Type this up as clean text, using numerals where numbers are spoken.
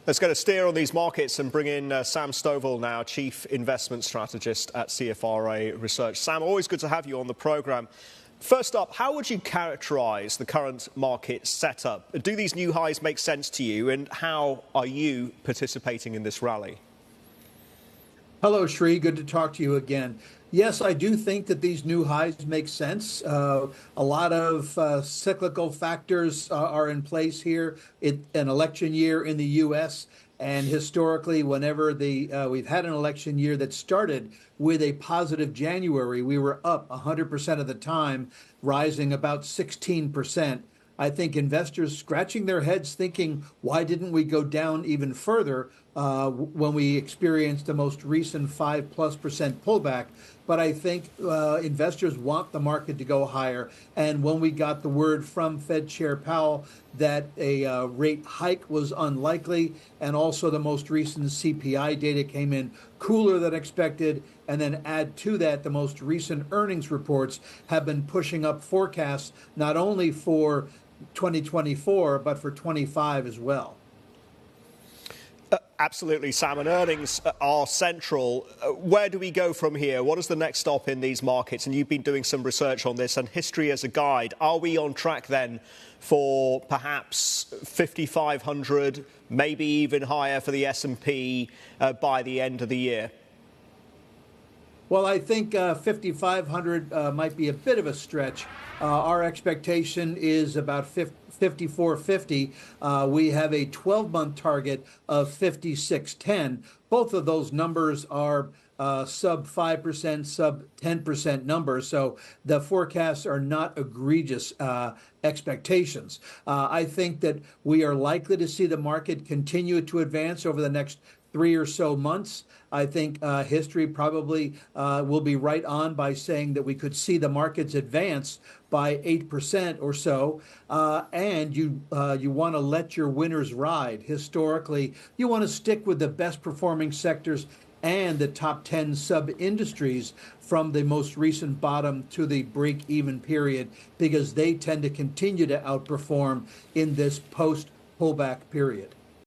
Let's get a steer on these markets and bring in Sam Stovall now, Chief Investment Strategist at CFRA Research. Sam, always good to have you on the programme. First up, how would you characterise the current market setup? Do these new highs make sense to you, and how are you participating in this rally? Hello, Sri. Good to talk to you again. Yes, I do think that these new highs make sense. A lot of cyclical factors are in place here. An election year in the U.S., and historically, whenever we've had an election year that started with a positive January, we were up 100% of the time, rising about 16%. I think investors scratching their heads thinking, why didn't we go down even further when we experienced the most recent 5+% pullback? But I think investors want the market to go higher. And when we got the word from Fed Chair Powell that a rate hike was unlikely, and also the most recent CPI data came in cooler than expected, and then add to that the most recent earnings reports have been pushing up forecasts not only for 2024, but for 25 as well. Absolutely, Sam, and earnings are central. Where do we go from here? What is the next stop in these markets? And you've been doing some research on this and history as a guide. Are we on track then for perhaps 5,500, maybe even higher for the S&P by the end of the year? Well, I think 5,500 might be a bit of a stretch. Our expectation is about 5,450. We have a 12-month target of 5,610. Both of those numbers are sub 5%, sub 10% numbers. So the forecasts are not egregious expectations. I think that we are likely to see the market continue to advance over the next 3 or so months. I think history probably will be right on by saying that we could see the markets advance by 8% or so. And you want to let your winners ride. Historically, you want to stick with the best performing sectors and the top 10 sub-industries from the most recent bottom to the break-even period, because they tend to continue to outperform in this post-pullback period.